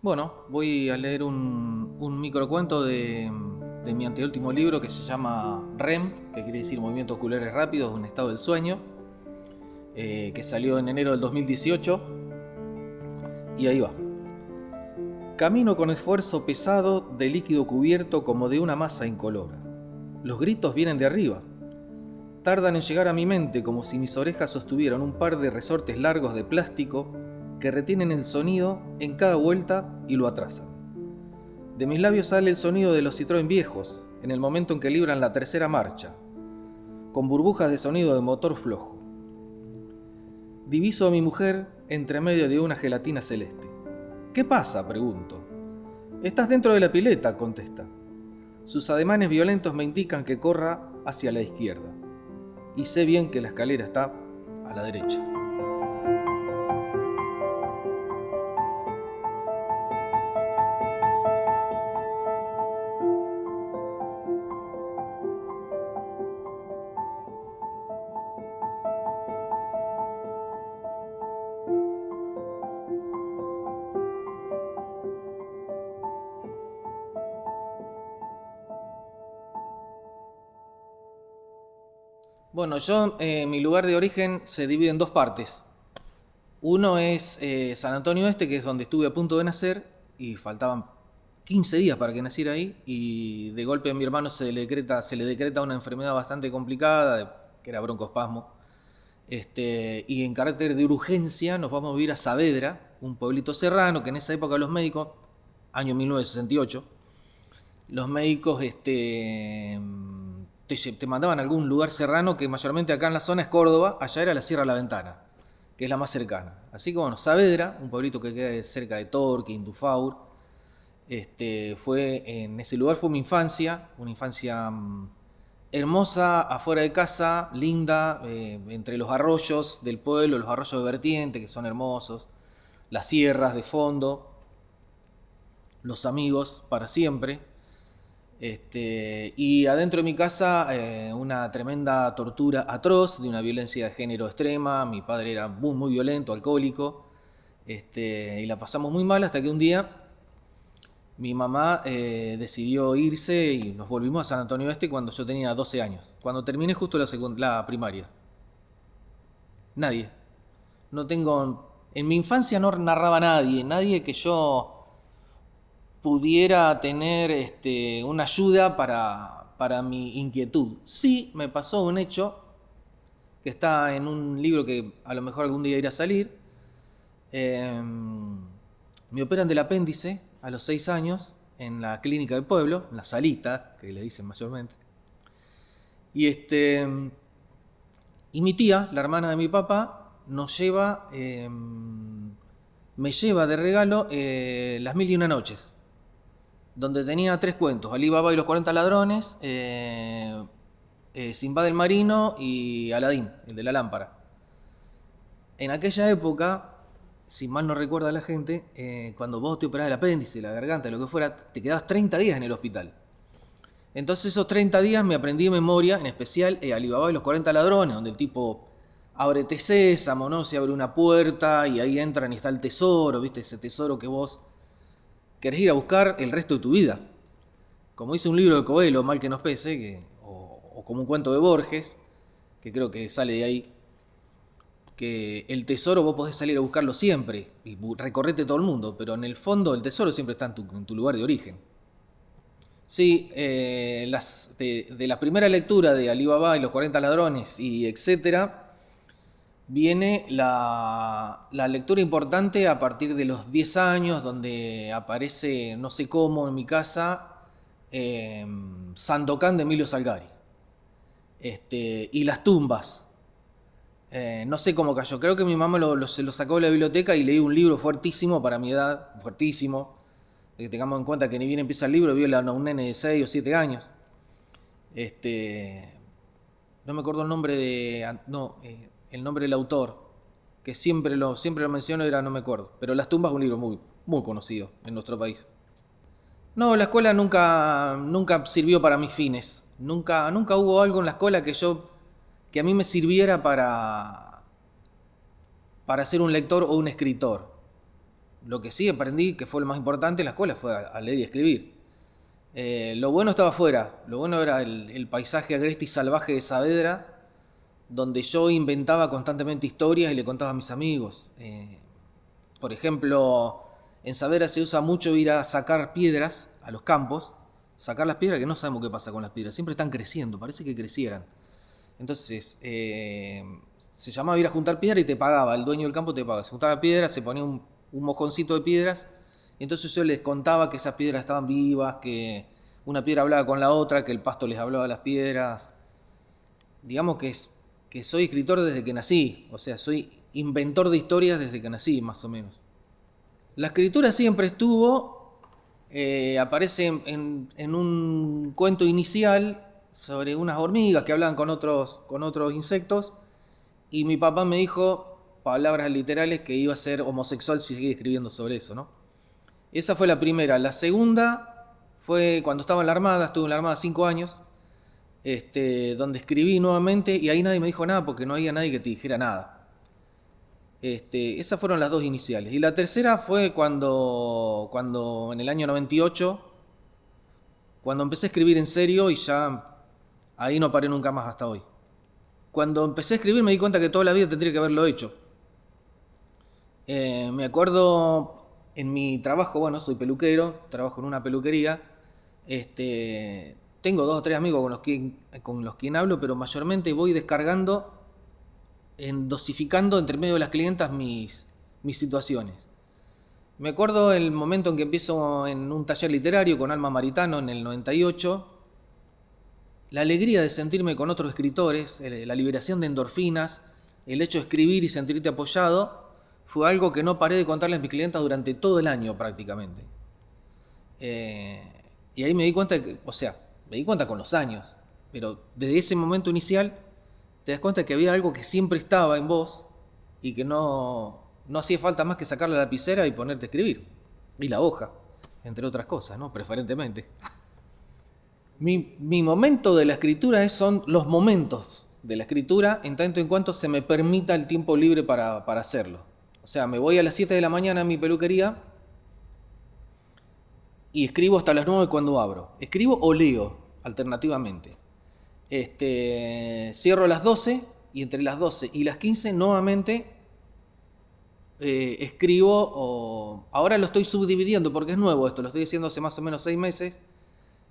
Bueno, voy a leer un microcuento de mi anteúltimo libro que se llama REM, que quiere decir Movimientos Oculares Rápidos, un estado del sueño, que salió en enero del 2018. Y ahí va. Camino con esfuerzo pesado de líquido cubierto como de una masa incolora. Los gritos vienen de arriba. Tardan en llegar a mi mente como si mis orejas sostuvieran un par de resortes largos de plástico que retienen el sonido en cada vuelta y lo atrasan. De mis labios sale el sonido de los Citroën viejos, en el momento en que libran la tercera marcha, con burbujas de sonido de motor flojo. Diviso a mi mujer entre medio de una gelatina celeste. ¿Qué pasa?, pregunto. Estás dentro de la pileta, contesta. Sus ademanes violentos me indican que corra hacia la izquierda, y sé bien que la escalera está a la derecha. Bueno, mi lugar de origen se divide en dos partes. Uno es San Antonio Este, que es donde estuve a punto de nacer, y faltaban 15 días para que naciera ahí, y de golpe a mi hermano se le decreta una enfermedad bastante complicada, que era broncoespasmo, y en carácter de urgencia nos vamos a vivir a Saavedra, un pueblito serrano, que en esa época los médicos, año 1968, los médicos te mandaban a algún lugar serrano, que mayormente acá en la zona es Córdoba, allá era la Sierra de la Ventana, que es la más cercana. Así que bueno, Saavedra, un pueblito que queda cerca de Torque, Indufaur, en ese lugar fue mi infancia, una infancia hermosa, afuera de casa, linda, entre los arroyos del pueblo, los arroyos de vertiente, que son hermosos, las sierras de fondo, los amigos para siempre. Y adentro de mi casa una tremenda tortura atroz, de una violencia de género extrema. Mi padre era muy, muy violento, alcohólico, y la pasamos muy mal hasta que un día mi mamá decidió irse y nos volvimos a San Antonio Este cuando yo tenía 12 años, cuando terminé justo la primaria. Nadie. No tengo... En mi infancia no narraba nadie que yo pudiera tener una ayuda para mi inquietud. Sí me pasó un hecho que está en un libro que a lo mejor algún día irá a salir. Me operan del apéndice a los 6 años en la clínica del pueblo, en la salita, que le dicen mayormente. Y, y mi tía, la hermana de mi papá, me lleva de regalo Las Mil y Una Noches, donde tenía 3 cuentos: Alí Baba y los 40 ladrones, Sinbad el marino y Aladín, el de la lámpara. En aquella época, si mal no recuerda la gente, cuando vos te operabas el apéndice, la garganta, lo que fuera, te quedabas 30 días en el hospital. Entonces esos 30 días me aprendí de memoria, en especial Alí Baba y los 40 ladrones, donde el tipo ábrete sésamo, ¿no? Se abre una puerta y ahí entran y está el tesoro, ¿viste? Ese tesoro que vos querés ir a buscar el resto de tu vida. Como dice un libro de Coelho, mal que nos pese, o como un cuento de Borges, que creo que sale de ahí, que el tesoro vos podés salir a buscarlo siempre y recorrete todo el mundo, pero en el fondo el tesoro siempre está en tu lugar de origen. Sí, de la primera lectura de Alí Baba y los 40 ladrones y etcétera, viene la lectura importante a partir de los 10 años, donde aparece, no sé cómo, en mi casa, Sandokan de Emilio Salgari. Y las tumbas. No sé cómo cayó. Creo que mi mamá se lo sacó de la biblioteca y leí un libro fuertísimo para mi edad, fuertísimo. Que tengamos en cuenta que ni bien empieza el libro, vio a un nene de 6 o 7 años. No me acuerdo el nombre el nombre del autor, que siempre lo menciono, no me acuerdo. Pero Las tumbas es un libro muy, muy conocido en nuestro país. No, la escuela nunca sirvió para mis fines. Nunca hubo algo en la escuela que a mí me sirviera para ser un lector o un escritor. Lo que sí aprendí, que fue lo más importante en la escuela, fue a leer y escribir. Lo bueno estaba afuera, lo bueno era el paisaje agreste y salvaje de Saavedra, donde yo inventaba constantemente historias y le contaba a mis amigos. Por ejemplo, en Saavedra se usa mucho ir a sacar piedras a los campos, sacar las piedras que no sabemos qué pasa con las piedras, siempre están creciendo, parece que crecieran. Entonces, se llamaba ir a juntar piedra y te pagaba, el dueño del campo te pagaba. Se juntaba piedras, se ponía un mojoncito de piedras, y entonces yo les contaba que esas piedras estaban vivas, que una piedra hablaba con la otra, que el pasto les hablaba a las piedras. Digamos que soy escritor desde que nací, o sea, soy inventor de historias desde que nací, más o menos. La escritura siempre estuvo, aparece en un cuento inicial sobre unas hormigas que hablaban con otros insectos, y mi papá me dijo, palabras literales, que iba a ser homosexual si seguía escribiendo sobre eso, ¿no? Esa fue la primera. La segunda fue cuando estaba en la Armada, estuve en la Armada 5 años, donde escribí nuevamente, y ahí nadie me dijo nada porque no había nadie que te dijera nada. Esas fueron las dos iniciales. Y la tercera fue cuando en el año 98, cuando empecé a escribir en serio, y ya ahí no paré nunca más hasta hoy. Cuando empecé a escribir me di cuenta que toda la vida tendría que haberlo hecho. Me acuerdo en mi trabajo, bueno, soy peluquero, trabajo en una peluquería. Tengo 2 o 3 amigos con los que hablo, pero mayormente voy descargando, dosificando entre medio de las clientas mis situaciones. Me acuerdo el momento en que empiezo en un taller literario con Alma Maritano en el 98, la alegría de sentirme con otros escritores, la liberación de endorfinas, el hecho de escribir y sentirte apoyado, fue algo que no paré de contarles a mis clientas durante todo el año prácticamente. Y ahí me di cuenta, me di cuenta con los años, pero desde ese momento inicial te das cuenta que había algo que siempre estaba en vos y que no hacía falta más que sacar la lapicera y ponerte a escribir. Y la hoja, entre otras cosas, ¿no? Preferentemente. Mi momento de la escritura son los momentos de la escritura, en tanto en cuanto se me permita el tiempo libre para hacerlo. O sea, me voy a las 7 de la mañana a mi peluquería y escribo hasta las 9 cuando abro. Escribo o leo, alternativamente. Cierro a las 12 y entre las 12 y las 15 nuevamente escribo. Ahora lo estoy subdividiendo porque es nuevo esto, lo estoy haciendo hace más o menos 6 meses.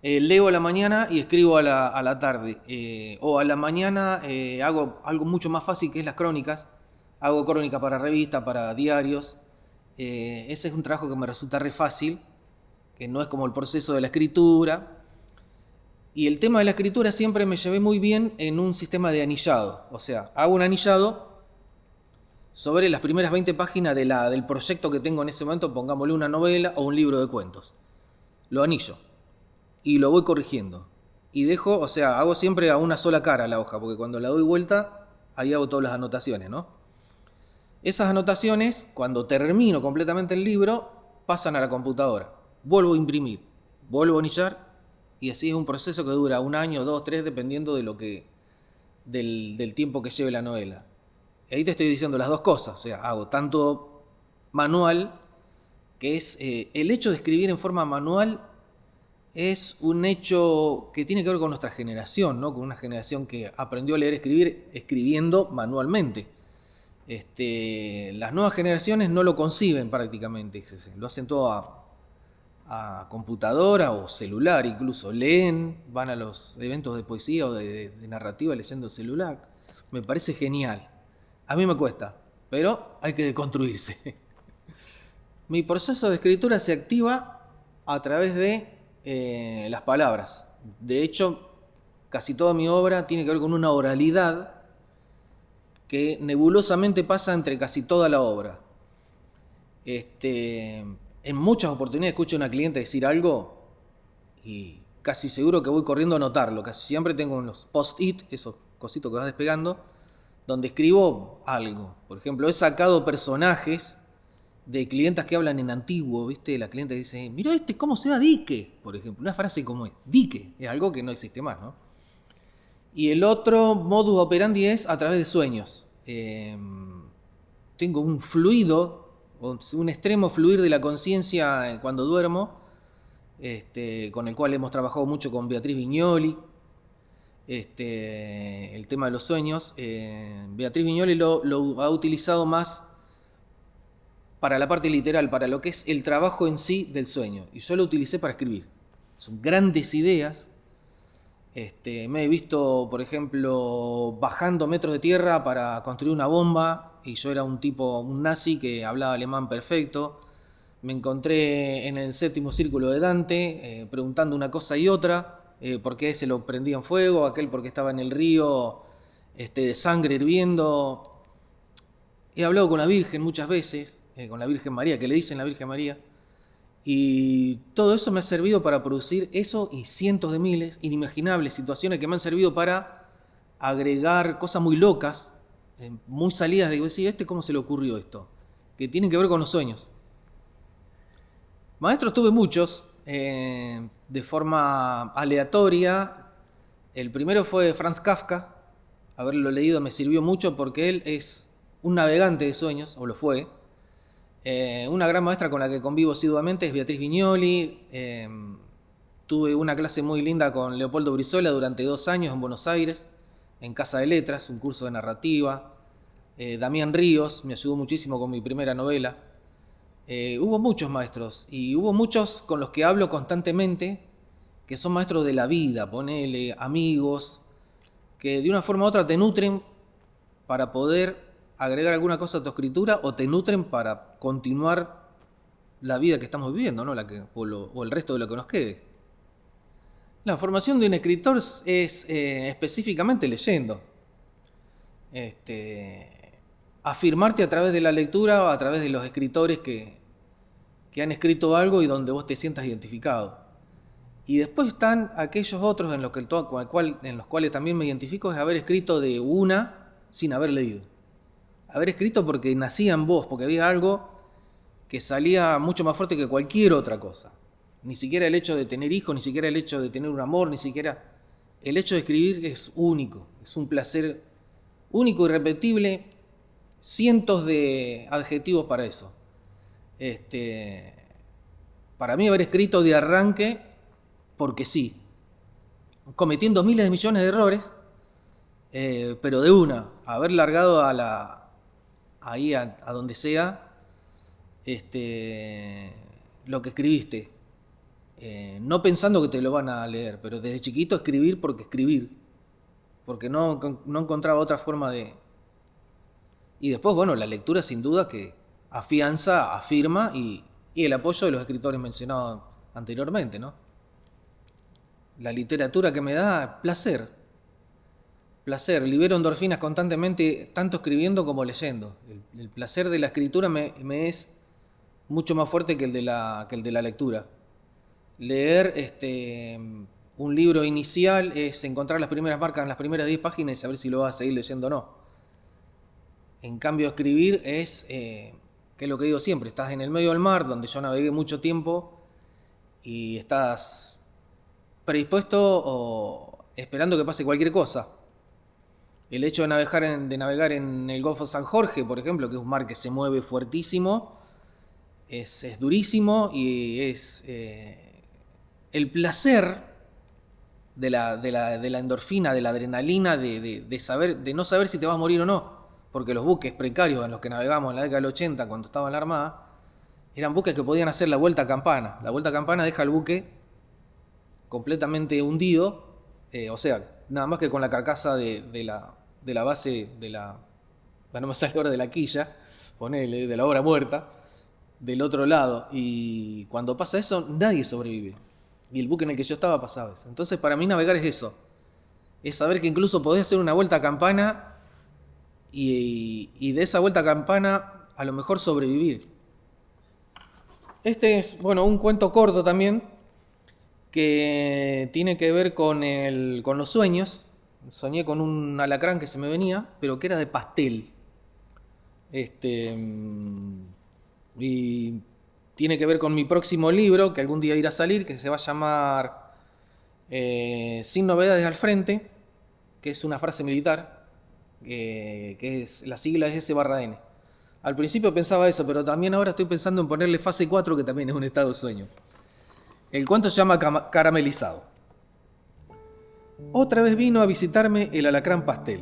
Leo a la mañana y escribo a la tarde. O a la mañana hago algo mucho más fácil, que es las crónicas. Hago crónicas para revistas, para diarios. Ese es un trabajo que me resulta re fácil, que no es como el proceso de la escritura. Y el tema de la escritura siempre me llevé muy bien en un sistema de anillado. O sea, hago un anillado sobre las primeras 20 páginas del proyecto que tengo en ese momento, pongámosle una novela o un libro de cuentos. Lo anillo y lo voy corrigiendo. Y dejo, hago siempre a una sola cara la hoja, porque cuando la doy vuelta, ahí hago todas las anotaciones, ¿no? Esas anotaciones, cuando termino completamente el libro, pasan a la computadora. Vuelvo a imprimir, vuelvo a anillar, y así es un proceso que dura 1 año, 2, 3, dependiendo de del tiempo que lleve la novela. Y ahí te estoy diciendo las dos cosas, hago tanto manual, que es el hecho de escribir en forma manual, es un hecho que tiene que ver con nuestra generación, ¿no? Con una generación que aprendió a leer y escribir escribiendo manualmente. Las nuevas generaciones no lo conciben prácticamente, lo hacen todo a computadora o celular incluso. Leen, van a los eventos de poesía o de narrativa leyendo el celular. Me parece genial. A mí me cuesta, pero hay que deconstruirse. Mi proceso de escritura se activa a través de las palabras. De hecho, casi toda mi obra tiene que ver con una oralidad que nebulosamente pasa entre casi toda la obra. En muchas oportunidades escucho a una cliente decir algo y casi seguro que voy corriendo a anotarlo. Casi siempre tengo unos post-it, esos cositos que vas despegando, donde escribo algo. Por ejemplo, he sacado personajes de clientas que hablan en antiguo, ¿viste? La clienta dice, mira cómo se da dique, por ejemplo. Una frase como es, dique, es algo que no existe más, ¿no? Y el otro modus operandi es a través de sueños. Tengo un fluido, o un extremo fluir de la conciencia cuando duermo, con el cual hemos trabajado mucho con Beatriz Viñoli, el tema de los sueños. Beatriz Viñoli lo ha utilizado más para la parte literal, para lo que es el trabajo en sí del sueño, y yo lo utilicé para escribir. Son grandes ideas. Me he visto, por ejemplo, bajando metros de tierra para construir una bomba, y yo era un nazi que hablaba alemán perfecto. Me encontré en el séptimo círculo de Dante, preguntando una cosa y otra, por qué se lo prendía en fuego, aquel porque estaba en el río, de sangre hirviendo. He hablado con la Virgen muchas veces, con la Virgen María, que le dicen la Virgen María, y todo eso me ha servido para producir eso y cientos de miles, inimaginables situaciones que me han servido para agregar cosas muy locas, muy salidas de decir, ¿cómo se le ocurrió esto? Que tienen que ver con los sueños. Maestros tuve muchos, de forma aleatoria. El primero fue Franz Kafka. Haberlo leído me sirvió mucho porque él es un navegante de sueños, o lo fue. Una gran maestra con la que convivo asiduamente es Beatriz Viñoli. Tuve una clase muy linda con Leopoldo Brizuela durante 2 años en Buenos Aires, en Casa de Letras, un curso de narrativa. Damián Ríos me ayudó muchísimo con mi primera novela. Hubo muchos maestros, y hubo muchos con los que hablo constantemente, que son maestros de la vida, ponele, amigos, que de una forma u otra te nutren para poder agregar alguna cosa a tu escritura, o te nutren para continuar la vida que estamos viviendo, ¿no? O el resto de lo que nos quede. La formación de un escritor es específicamente leyendo. Afirmarte a través de la lectura o a través de los escritores que han escrito algo y donde vos te sientas identificado. Y después están aquellos otros en los cuales también me identifico, es haber escrito de una sin haber leído. Haber escrito porque nacía en vos, porque había algo que salía mucho más fuerte que cualquier otra cosa. Ni siquiera el hecho de tener hijos, ni siquiera el hecho de tener un amor, ni siquiera... El hecho de escribir es único, es un placer único, irrepetible, cientos de adjetivos para eso. Para mí haber escrito de arranque, porque sí, cometiendo miles de millones de errores, pero de una, haber largado ahí a donde sea, lo que escribiste, no pensando que te lo van a leer, pero desde chiquito escribir, porque no encontraba otra forma de... Y después, bueno, la lectura sin duda que afianza, afirma, y el apoyo de los escritores mencionados anteriormente, ¿no? La literatura que me da placer, libero endorfinas constantemente, tanto escribiendo como leyendo. El placer de la escritura me es mucho más fuerte que el de la lectura. Leer un libro inicial es encontrar las primeras marcas en las primeras 10 páginas y saber si lo vas a seguir leyendo o no. En cambio, escribir es, que es lo que digo siempre, estás en el medio del mar, donde yo navegué mucho tiempo, y estás predispuesto o esperando que pase cualquier cosa. El hecho de navegar en el Golfo San Jorge, por ejemplo, que es un mar que se mueve fuertísimo, es durísimo, y es el placer de la endorfina, de la adrenalina, de no saber si te vas a morir o no. Porque los buques precarios en los que navegamos en la década del 80, cuando estaba en la Armada, eran buques que podían hacer la vuelta a campana. La vuelta a campana deja al buque completamente hundido, o sea, nada más que con la carcasa de la base no me sale ahora, de la quilla, ponele, de la obra muerta, del otro lado. Y cuando pasa eso, nadie sobrevive. Y el buque en el que yo estaba pasaba eso. Entonces, para mí navegar es eso. Es saber que incluso podés hacer una vuelta a campana, y de esa vuelta a campana a lo mejor sobrevivir. Este es, bueno, un cuento corto también, que tiene que ver con los sueños. Soñé con un alacrán que se me venía, pero que era de pastel. Y tiene que ver con mi próximo libro, que algún día irá a salir, que se va a llamar Sin novedades al frente, que es una frase militar, que es, la sigla es S/N. Al principio pensaba eso, pero también ahora estoy pensando en ponerle fase 4, que también es un estado de sueño. El cuento se llama Caramelizado. Otra vez vino a visitarme el alacrán pastel.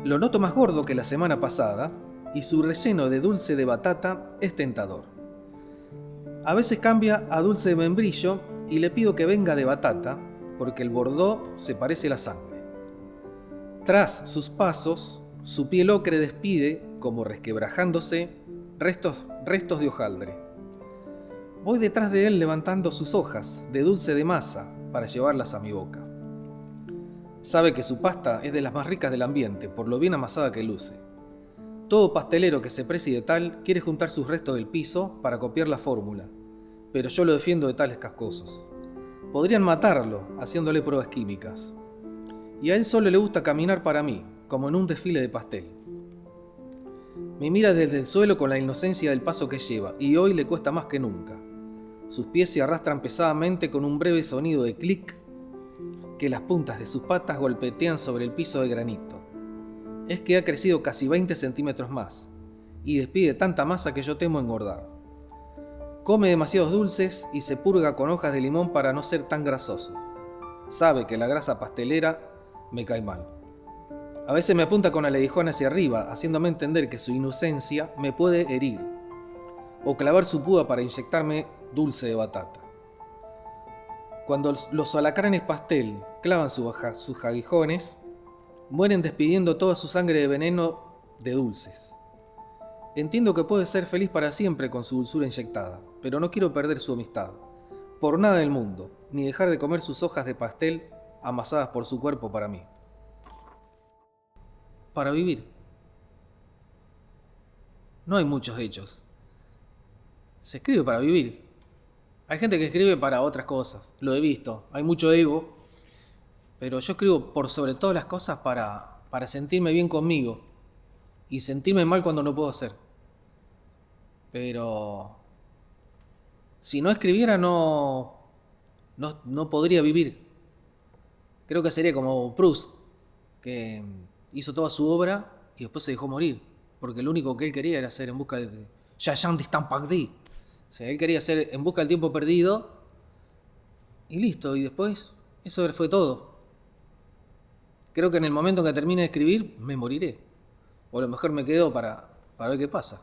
Lo noto más gordo que la semana pasada y su relleno de dulce de batata es tentador. A veces cambia a dulce de membrillo y le pido que venga de batata porque el bordó se parece a la sangre. Tras sus pasos, su piel ocre despide, como resquebrajándose, restos de hojaldre. Voy detrás de él levantando sus hojas de dulce de masa para llevarlas a mi boca. Sabe que su pasta es de las más ricas del ambiente, por lo bien amasada que luce. Todo pastelero que se precie de tal quiere juntar sus restos del piso para copiar la fórmula, pero yo lo defiendo de tales cascosos. Podrían matarlo haciéndole pruebas químicas. Y a él solo le gusta caminar para mí, como en un desfile de pastel. Me mira desde el suelo con la inocencia del paso que lleva, y hoy le cuesta más que nunca. Sus pies se arrastran pesadamente con un breve sonido de clic que las puntas de sus patas golpetean sobre el piso de granito. Es que ha crecido casi 20 centímetros más, y despide tanta masa que yo temo engordar. Come demasiados dulces y se purga con hojas de limón para no ser tan grasoso. Sabe que la grasa pastelera me cae mal. A veces me apunta con el aguijón hacia arriba, haciéndome entender que su inocencia me puede herir, o clavar su púa para inyectarme dulce de batata. Cuando los alacranes pastel clavan sus aguijones, mueren despidiendo toda su sangre de veneno de dulces. Entiendo que puede ser feliz para siempre con su dulzura inyectada, pero no quiero perder su amistad, por nada del mundo, ni dejar de comer sus hojas de pastel amasadas por su cuerpo para mí. Para vivir. No hay muchos hechos. Se escribe para vivir. Hay gente que escribe para otras cosas, lo he visto, hay mucho ego, pero yo escribo por sobre todas las cosas para sentirme bien conmigo y sentirme mal cuando no puedo hacer. Pero si no escribiera no podría vivir. Creo que sería como Proust, que hizo toda su obra y después se dejó morir, porque lo único que él quería era hacer En busca de Jean Distant Pardi. O sea, él quería hacer En busca del tiempo perdido y listo, y después eso fue todo. Creo que en el momento en que termine de escribir me moriré, o a lo mejor me quedo para ver qué pasa.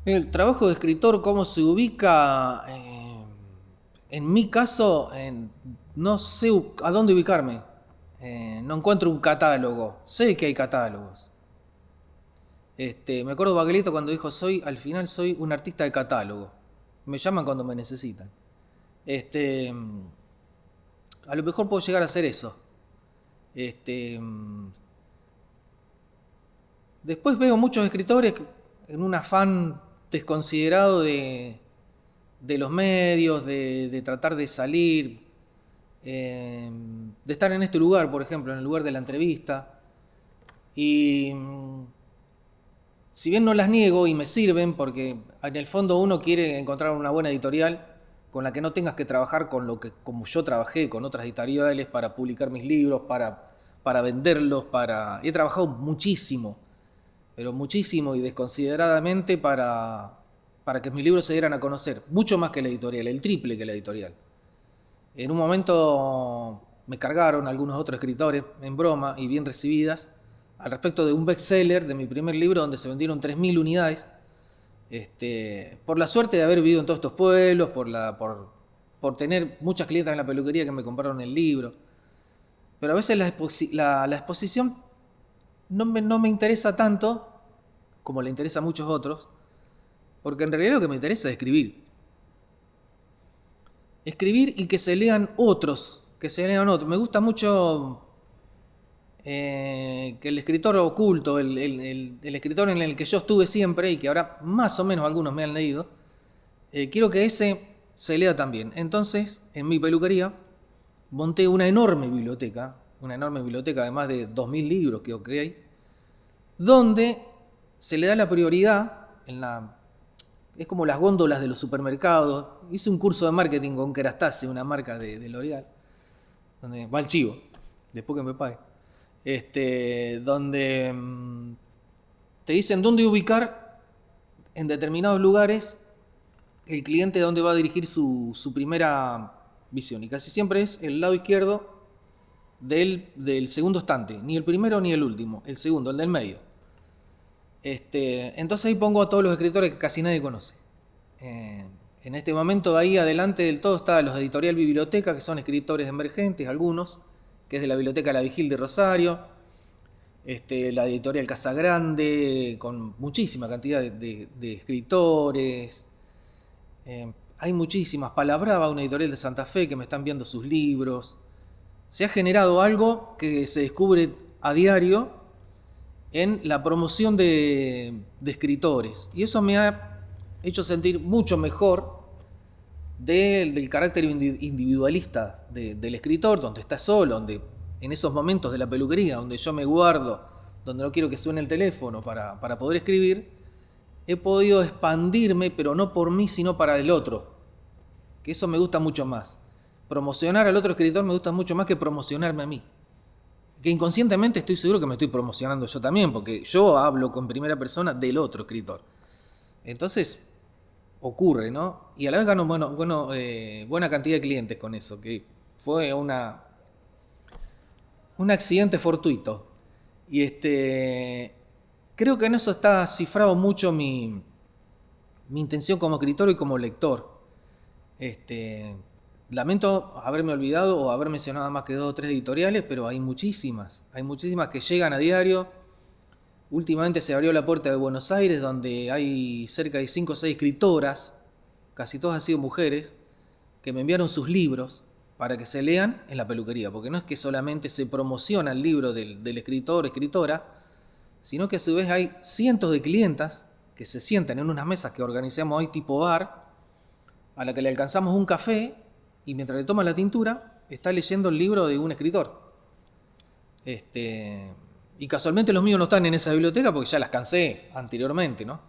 El trabajo de escritor, ¿cómo se ubica? En mi caso, no sé a dónde ubicarme. No encuentro un catálogo. Sé que hay catálogos. Me acuerdo de Baglietto cuando dijo, al final soy un artista de catálogo. Me llaman cuando me necesitan. A lo mejor puedo llegar a hacer eso. Después veo muchos escritores en un afán desconsiderado de los medios, de tratar de salir, de estar en este lugar, por ejemplo, en el lugar de la entrevista. Y si bien no las niego y me sirven, porque en el fondo uno quiere encontrar una buena editorial con la que no tengas que trabajar como yo trabajé con otras editoriales para publicar mis libros, para venderlos, he trabajado muchísimo, pero muchísimo y desconsideradamente para que mis libros se dieran a conocer, mucho más que la editorial, el triple que la editorial. En un momento me cargaron algunos otros escritores en broma y bien recibidas al respecto de un bestseller de mi primer libro donde se vendieron 3.000 unidades, por la suerte de haber vivido en todos estos pueblos, por tener muchas clientas en la peluquería que me compraron el libro. Pero a veces la exposición no me interesa tanto como le interesa a muchos otros, porque en realidad lo que me interesa es escribir. Escribir y que se lean otros, Me gusta mucho que el escritor oculto, el escritor en el que yo estuve siempre y que ahora más o menos algunos me han leído, quiero que ese se lea también. Entonces, en mi peluquería monté una enorme biblioteca de más de 2.000 libros que hay, donde se le da la prioridad es como las góndolas de los supermercados. Hice un curso de marketing con Kerastase, una marca de L'Oreal, donde va el chivo, después que me pague. donde te dicen dónde ubicar en determinados lugares el cliente dónde va a dirigir su primera visión. Y casi siempre es el lado izquierdo del segundo estante, ni el primero ni el último, el segundo, el del medio. Entonces ahí pongo a todos los escritores que casi nadie conoce. En este momento ahí adelante del todo están los de Editorial Biblioteca, que son escritores emergentes, algunos, que es de la Biblioteca La Vigil de Rosario, la Editorial Casagrande, con muchísima cantidad de escritores. Hay muchísimas. Palabrava, una editorial de Santa Fe, que me están viendo sus libros. Se ha generado algo que se descubre a diario en la promoción de escritores. Y eso me ha hecho sentir mucho mejor del carácter individualista del escritor, donde está solo, donde en esos momentos de la peluquería, donde yo me guardo, donde no quiero que suene el teléfono para poder escribir, he podido expandirme, pero no por mí, sino para el otro. Que eso me gusta mucho más. Promocionar al otro escritor me gusta mucho más que promocionarme a mí. Que inconscientemente estoy seguro que me estoy promocionando yo también, porque yo hablo con primera persona del otro escritor. Entonces, ocurre, ¿no? Y a la vez gano buena cantidad de clientes con eso, que fue un accidente fortuito. Y creo que en eso está cifrado mucho mi intención como escritor y como lector. Lamento haberme olvidado o haber mencionado más que 2 o 3 editoriales, pero hay muchísimas que llegan a diario. Últimamente se abrió la puerta de Buenos Aires, donde hay cerca de 5 o 6 escritoras, casi todas han sido mujeres, que me enviaron sus libros para que se lean en la peluquería, porque no es que solamente se promociona el libro del escritor o escritora, sino que a su vez hay cientos de clientas que se sientan en unas mesas que organizamos hoy tipo bar, a la que le alcanzamos un café y mientras le toman la tintura está leyendo el libro de un escritor. Y casualmente los míos no están en esa biblioteca porque ya las cansé anteriormente, ¿no?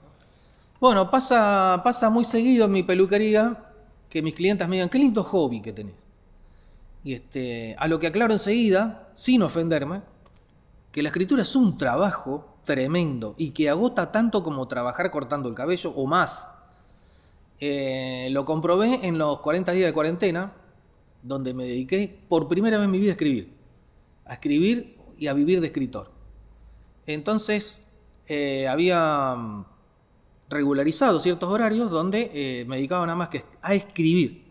Bueno, pasa muy seguido en mi peluquería que mis clientas me digan, qué lindo hobby que tenés. Y a lo que aclaro enseguida, sin ofenderme, que la escritura es un trabajo tremendo y que agota tanto como trabajar cortando el cabello o más. Lo comprobé en los 40 días de cuarentena, donde me dediqué por primera vez en mi vida a escribir y a vivir de escritor. Entonces había regularizado ciertos horarios donde me dedicaba nada más que a escribir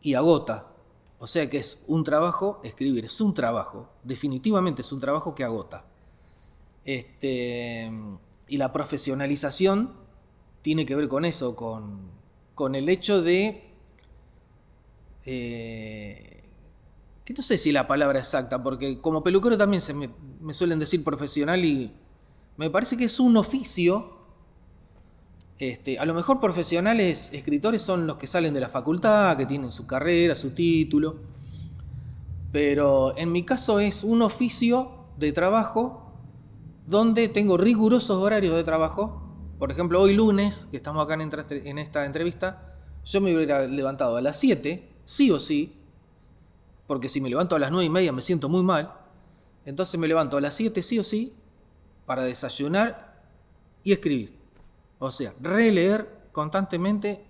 y agota. O sea que es un trabajo, escribir es un trabajo, definitivamente es un trabajo que agota. Y la profesionalización tiene que ver con eso, con el hecho de, que no sé si la palabra exacta, porque como peluquero también me suelen decir profesional y me parece que es un oficio. A lo mejor profesionales, escritores son los que salen de la facultad, que tienen su carrera, su título, pero en mi caso es un oficio de trabajo donde tengo rigurosos horarios de trabajo. Por ejemplo, hoy lunes, que estamos acá en esta entrevista, yo me hubiera levantado a las 7, sí o sí, porque si me levanto a las 9:30 me siento muy mal, entonces me levanto a las 7 sí o sí para desayunar y escribir. O sea, releer constantemente,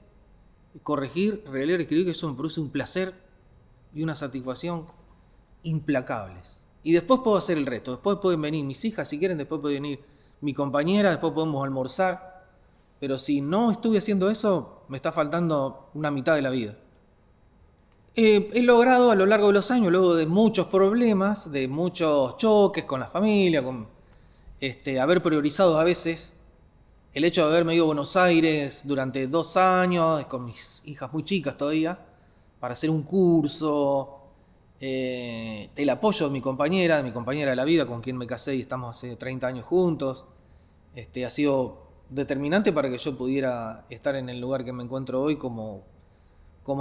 corregir, releer, escribir, que eso me produce un placer y una satisfacción implacables. Y después puedo hacer el resto, después pueden venir mis hijas si quieren, después puede venir mi compañera, después podemos almorzar, pero si no estuve haciendo eso, me está faltando una mitad de la vida. He logrado a lo largo de los años, luego de muchos problemas, de muchos choques con la familia, con haber priorizado a veces el hecho de haberme ido a Buenos Aires durante 2 años, con mis hijas muy chicas todavía, para hacer un curso, el apoyo de mi compañera de la vida, con quien me casé y estamos hace 30 años juntos, ha sido determinante para que yo pudiera estar en el lugar que me encuentro hoy como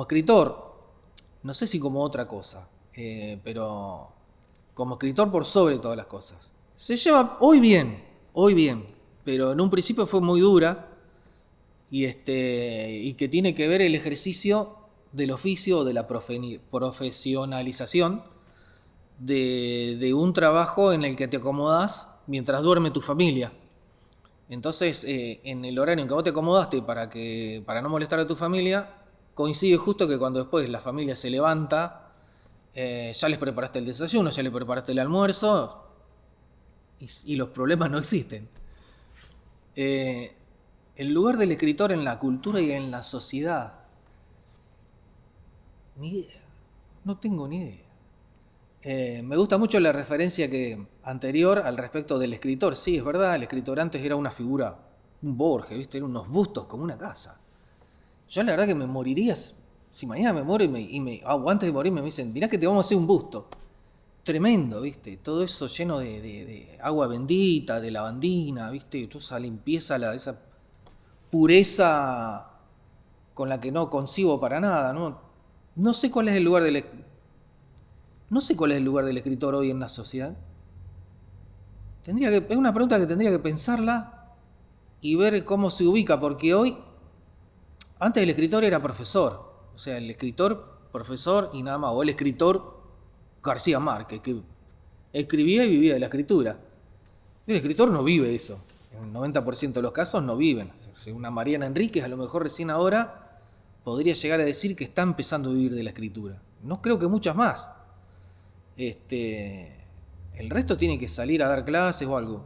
escritor. No sé si como otra cosa, pero como escritor por sobre todas las cosas. Se lleva hoy bien, pero en un principio fue muy dura y que tiene que ver el ejercicio del oficio o de la profesionalización de un trabajo en el que te acomodás mientras duerme tu familia. Entonces, en el horario en que vos te acomodaste para no molestar a tu familia, coincide justo que cuando después la familia se levanta, ya les preparaste el desayuno, ya les preparaste el almuerzo y los problemas no existen. El lugar del escritor en la cultura y en la sociedad. Ni idea. No tengo ni idea. Me gusta mucho la referencia anterior al respecto del escritor. Sí, es verdad, el escritor antes era una figura, un Borges, ¿viste? Eran unos bustos como una casa. Yo la verdad que me moriría, si mañana me muero o antes de morirme me dicen, mirá que te vamos a hacer un busto. Tremendo, ¿viste? Todo eso lleno de agua bendita, de lavandina, ¿viste? Toda esa limpieza, esa pureza con la que no concibo para nada, ¿no? No sé cuál es el lugar del escritor hoy en la sociedad. Es una pregunta que tendría que pensarla y ver cómo se ubica, porque hoy, antes el escritor era profesor, o sea, el escritor, profesor y nada más, o el escritor García Márquez, que escribía y vivía de la escritura. El escritor no vive eso, en el 90% de los casos no viven. Una Mariana Enríquez a lo mejor recién ahora podría llegar a decir que está empezando a vivir de la escritura. No creo que muchas más. El resto tiene que salir a dar clases o algo.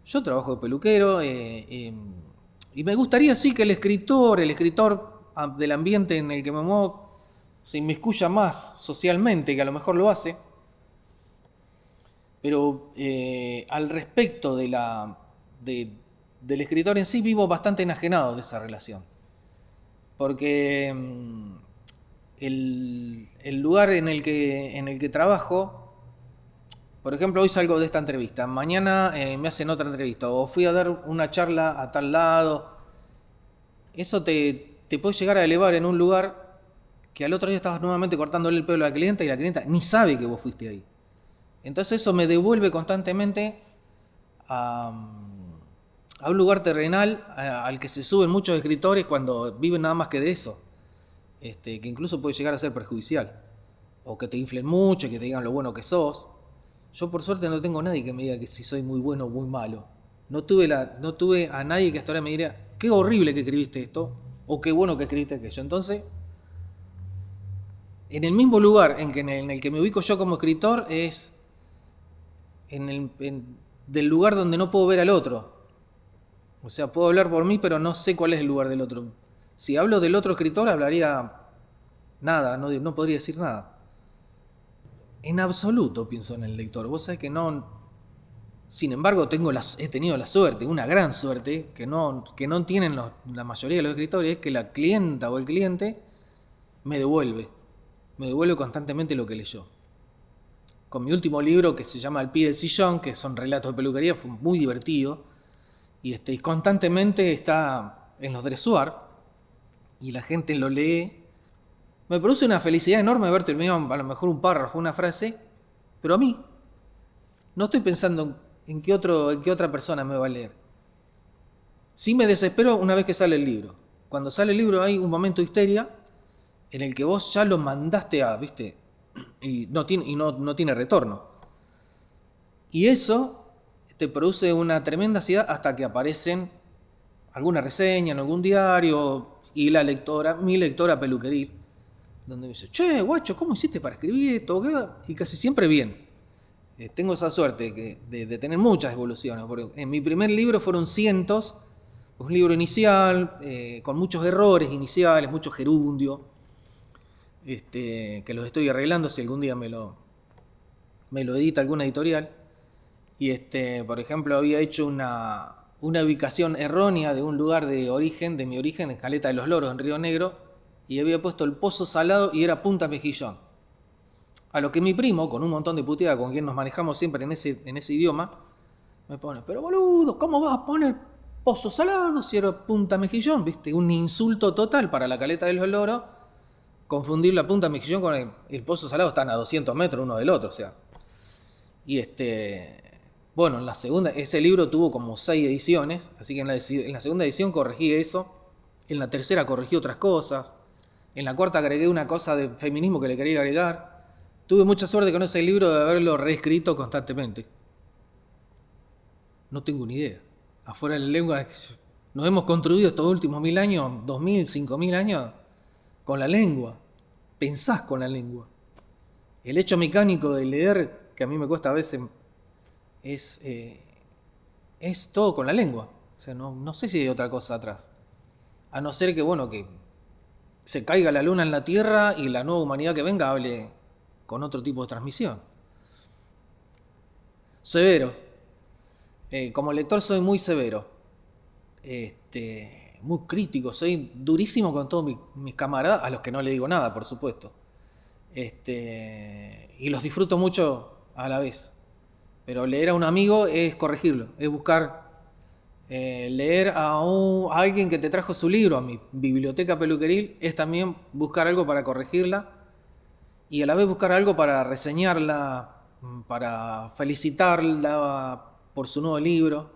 Yo trabajo de peluquero y me gustaría sí que el escritor del ambiente en el que me muevo se inmiscuya más socialmente, que a lo mejor lo hace. Pero al respecto del escritor en sí vivo bastante enajenado de esa relación. Porque el lugar en el que trabajo, por ejemplo, hoy salgo de esta entrevista, mañana me hacen otra entrevista, o fui a dar una charla a tal lado. Eso te puede llegar a elevar en un lugar que al otro día estabas nuevamente cortándole el pelo a la clienta y la clienta ni sabe que vos fuiste ahí. Entonces eso me devuelve constantemente a un lugar terrenal al que se suben muchos escritores cuando viven nada más que de eso. Que incluso puede llegar a ser perjudicial. O que te inflen mucho, que te digan lo bueno que sos. Yo por suerte no tengo a nadie que me diga que si soy muy bueno o muy malo. No tuve a nadie que hasta ahora me diga, qué horrible que escribiste esto, o qué bueno que escribiste aquello. Entonces, en el mismo lugar en el que me ubico yo como escritor es del lugar donde no puedo ver al otro. O sea, puedo hablar por mí, pero no sé cuál es el lugar del otro. Si hablo del otro escritor, hablaría nada, no podría decir nada. En absoluto pienso en el lector. Vos sabés que no. Sin embargo, he tenido la suerte, una gran suerte, que no tienen la mayoría de los escritores, es que la clienta o el cliente me devuelve constantemente lo que leyó. Con mi último libro, que se llama Al pie del sillón, que son relatos de peluquería, fue muy divertido. Y constantemente está en los dressuar, y la gente lo lee. Me produce una felicidad enorme haber terminado a lo mejor un párrafo, una frase, pero a mí no estoy pensando en qué otra persona me va a leer. Sí me desespero una vez que sale el libro. Cuando sale el libro hay un momento de histeria en el que vos ya lo mandaste ¿viste? Y no tiene retorno. Y eso te produce una tremenda ansiedad hasta que aparecen alguna reseña en algún diario y mi lectora peluqueril, donde me dice, che, guacho, ¿cómo hiciste para escribir esto? Y casi siempre bien. Tengo esa suerte de tener muchas evoluciones, porque en mi primer libro fueron cientos, un libro inicial, con muchos errores iniciales, mucho gerundio, que los estoy arreglando si algún día me lo edita alguna editorial. Y por ejemplo, había hecho una ubicación errónea de un lugar de mi origen, en Caleta de los Loros, en Río Negro, y había puesto el Pozo Salado y era Punta Mejillón. A lo que mi primo, con un montón de puteada, con quien nos manejamos siempre en ese idioma, me pone, pero boludo, ¿cómo vas a poner Pozo Salado si era Punta Mejillón? ¿Viste? Un insulto total para la Caleta de los Loros, confundir la Punta Mejillón con el Pozo Salado, están a 200 metros uno del otro, o sea. Y bueno, en la segunda, ese libro tuvo como 6 ediciones, así que en la segunda edición corregí eso, en la tercera corregí otras cosas, en la cuarta agregué una cosa de feminismo que le quería agregar. tuve mucha suerte con ese libro de haberlo reescrito constantemente. No tengo ni idea. Afuera de la lengua, nos hemos construido estos últimos 1000 años, 2000, 5000 años, con la lengua. Pensás con la lengua. El hecho mecánico de leer, que a mí me cuesta a veces, es todo con la lengua. O sea, no sé si hay otra cosa atrás. A no ser que, bueno, que se caiga la luna en la Tierra y la nueva humanidad que venga hable con otro tipo de transmisión. Severo. Como lector soy muy severo. Muy crítico. Soy durísimo con todos mis camaradas, a los que no le digo nada, por supuesto. Y los disfruto mucho a la vez. Pero leer a un amigo es corregirlo, es buscar leer a alguien que te trajo su libro, a mi biblioteca peluqueril, es también buscar algo para corregirla y a la vez buscar algo para reseñarla, para felicitarla por su nuevo libro.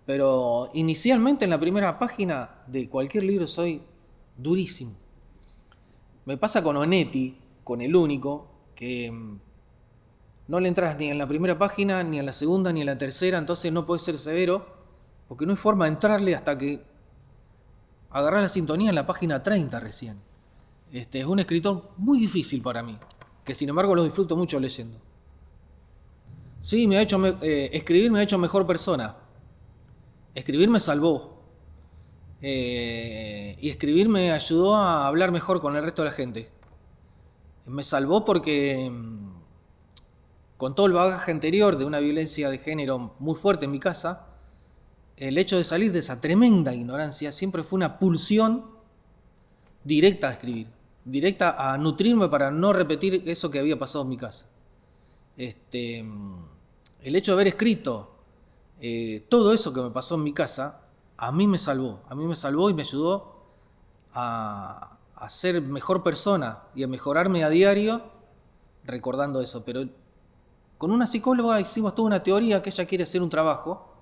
Pero inicialmente en la primera página de cualquier libro soy durísimo. Me pasa con Onetti, con El Único, que no le entras ni en la primera página, ni en la segunda, ni en la tercera, entonces no puedes ser severo, porque no hay forma de entrarle hasta que agarrás la sintonía en la página 30 recién. Es un escritor muy difícil para mí, que sin embargo lo disfruto mucho leyendo. Sí, escribir me ha hecho mejor persona. Escribir me salvó. Y escribir me ayudó a hablar mejor con el resto de la gente. Me salvó porque con todo el bagaje anterior de una violencia de género muy fuerte en mi casa, el hecho de salir de esa tremenda ignorancia siempre fue una pulsión directa a escribir, directa a nutrirme para no repetir eso que había pasado en mi casa. El hecho de haber escrito todo eso que me pasó en mi casa, a mí me salvó y me ayudó a ser mejor persona y a mejorarme a diario recordando eso. Pero con una psicóloga hicimos toda una teoría que ella quiere hacer un trabajo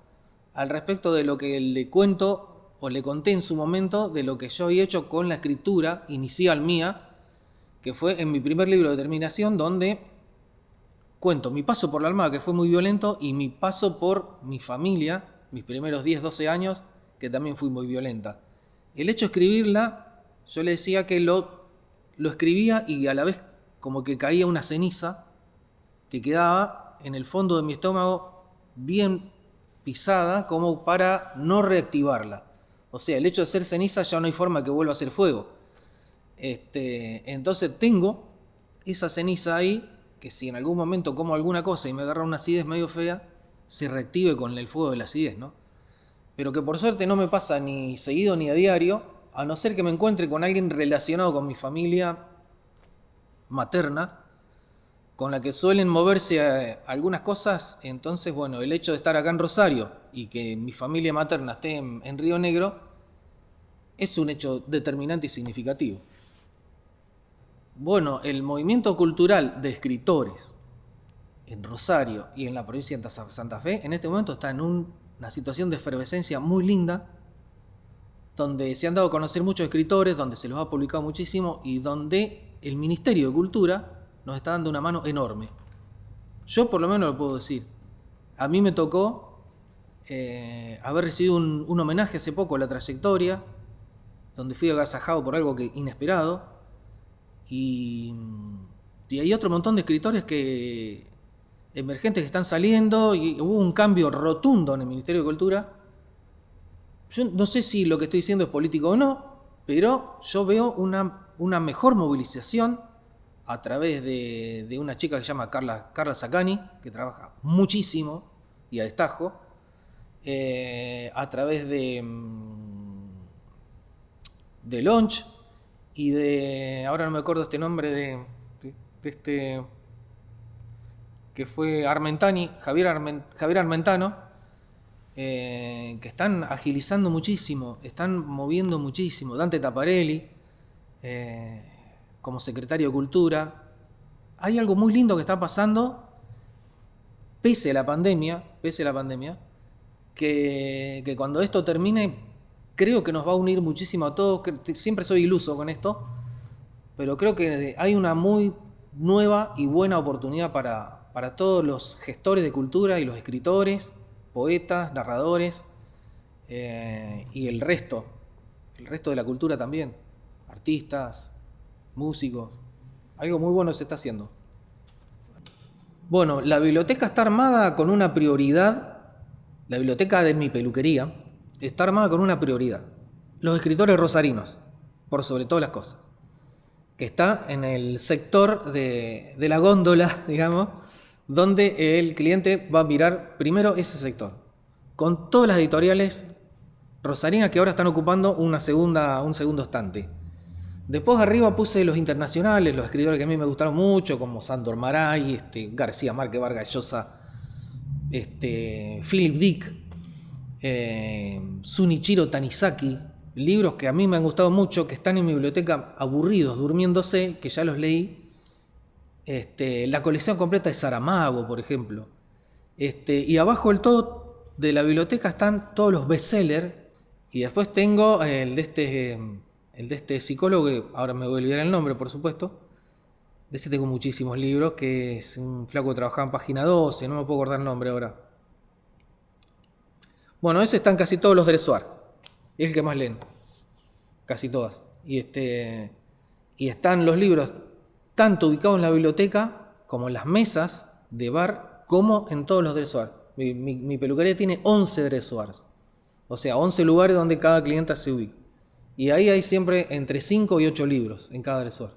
al respecto de lo que le cuento o le conté en su momento de lo que yo había hecho con la escritura inicial mía, que fue en mi primer libro de terminación, donde cuento mi paso por la Armada, que fue muy violento, y mi paso por mi familia, mis primeros 10, 12 años, que también fui muy violenta. El hecho de escribirla, yo le decía que lo escribía y a la vez como que caía una ceniza que quedaba en el fondo de mi estómago bien pisada como para no reactivarla. O sea, el hecho de ser ceniza ya no hay forma que vuelva a ser fuego. Entonces tengo esa ceniza ahí, que si en algún momento como alguna cosa y me agarra una acidez medio fea, se reactive con el fuego de la acidez, ¿no? Pero que por suerte no me pasa ni seguido ni a diario, a no ser que me encuentre con alguien relacionado con mi familia materna, con la que suelen moverse algunas cosas. Entonces, bueno, el hecho de estar acá en Rosario y que mi familia materna esté en Río Negro es un hecho determinante y significativo. Bueno, el movimiento cultural de escritores en Rosario y en la provincia de Santa Fe en este momento está en una situación de efervescencia muy linda, donde se han dado a conocer muchos escritores, donde se los ha publicado muchísimo y donde el Ministerio de Cultura nos está dando una mano enorme. Yo por lo menos lo puedo decir. A mí me tocó haber recibido un homenaje hace poco a la trayectoria, donde fui agasajado por algo inesperado. Y hay otro montón de escritores emergentes que están saliendo y hubo un cambio rotundo en el Ministerio de Cultura. Yo no sé si lo que estoy diciendo es político o no, pero yo veo una mejor movilización a través de una chica que se llama Carla Sacani, que trabaja muchísimo y a destajo, a través de Launch y ahora no me acuerdo este nombre de este que fue Armentani, Javier Armentano, que están agilizando muchísimo, están moviendo muchísimo. Dante Taparelli, como secretario de Cultura. Hay algo muy lindo que está pasando, pese a la pandemia, que cuando esto termine, creo que nos va a unir muchísimo a todos. Siempre soy iluso con esto, pero creo que hay una muy nueva y buena oportunidad para todos los gestores de cultura y los escritores, poetas, narradores y el resto de la cultura también, artistas, músicos. Algo muy bueno se está haciendo. Bueno, la biblioteca está armada con una prioridad. La biblioteca de mi peluquería está armada con una prioridad. Los escritores rosarinos, por sobre todas las cosas. Que está en el sector de la góndola, digamos, donde el cliente va a mirar primero ese sector. Con todas las editoriales rosarinas que ahora están ocupando un segundo estante. Después arriba puse los internacionales, los escritores que a mí me gustaron mucho, como Sándor Márai, García Márquez, Vargas Llosa, Philip Dick, Sunichiro Tanizaki, libros que a mí me han gustado mucho, que están en mi biblioteca aburridos, durmiéndose, que ya los leí. La colección completa de Saramago, por ejemplo. Y abajo del todo de la biblioteca están todos los bestsellers. Y después tengo el de este psicólogo, que ahora me voy a olvidar el nombre, por supuesto. De ese tengo muchísimos libros, que es un flaco que trabajaba en Página 12, no me puedo acordar el nombre ahora. Bueno, ese están casi todos los de Suar. Es el que más leen. Casi todas. Y están los libros tanto ubicados en la biblioteca, como en las mesas de bar, como en todos los dressoirs. Mi peluquería tiene 11 dressoirs. O sea, 11 lugares donde cada clienta se ubica. Y ahí hay siempre entre 5 y 8 libros en cada dressoir.